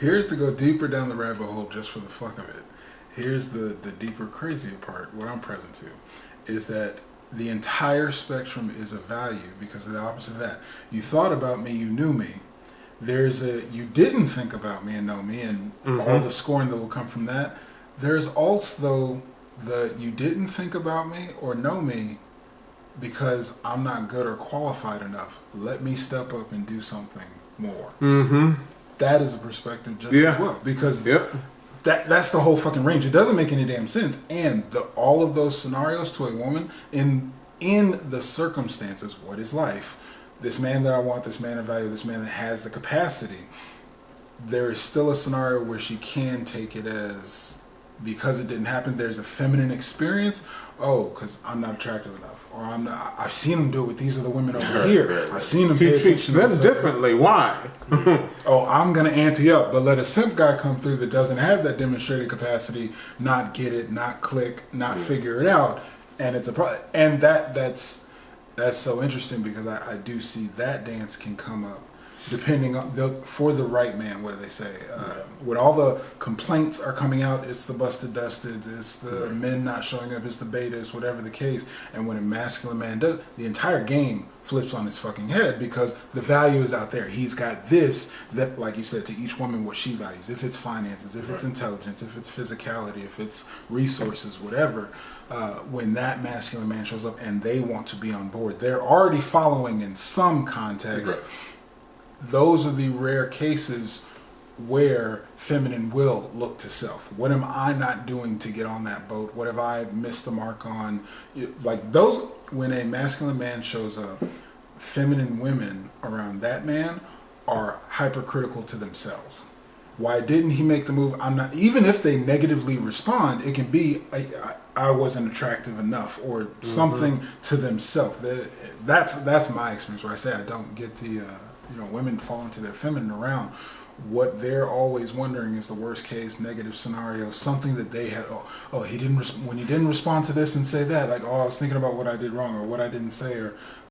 Here to go deeper down the rabbit hole just for the fuck of it. Here's the deeper, crazier part. What I'm present to is that the entire spectrum is of value because of the opposite of that. You thought about me, you knew me. You didn't think about me and know me, and all the scoring that will come from that. There's also the you didn't think about me or know me because I'm not good or qualified enough. Let me step up and do something more. That is a perspective just as well, because that's the whole fucking range. It doesn't make any damn sense. And all of those scenarios to a woman in the circumstances, what is life? This man that I want, this man of value, this man that has the capacity, there is still a scenario where she can take it as, because it didn't happen, there's a feminine experience. Oh, because I'm not attractive enough, or I've seen them do it with these other women over here. I've seen them pay attention. Them differently. Why? Oh, I'm gonna ante up, but let a simp guy come through that doesn't have that demonstrated capacity, not get it, not click, not figure it out, and it's a problem. And that's so interesting because I do see that dance can come up depending on for the right man. What do they say? When all the complaints are coming out, it's the busted dusted, it's the men not showing up, it's the betas, whatever the case. And when a masculine man does, the entire game flips on his fucking head because the value is out there. He's got this, that, like you said, to each woman what she values. If it's finances, if it's intelligence, if it's physicality, if it's resources, whatever. When that masculine man shows up and they want to be on board, they're already following in some context. Those are the rare cases where feminine will look to self. What am I not doing to get on that boat? What have I missed the mark on? Like those, when a masculine man shows up, feminine women around that man are hypercritical to themselves. Why didn't he make the move? I'm not. Even if they negatively respond, it can be I wasn't attractive enough or something to themselves. That's my experience where I say I don't get the women fall into their feminine around. What they're always wondering is the worst case negative scenario, something that they had. He didn't when he didn't respond to this and say that. Like, I was thinking about what I did wrong or what I didn't say, or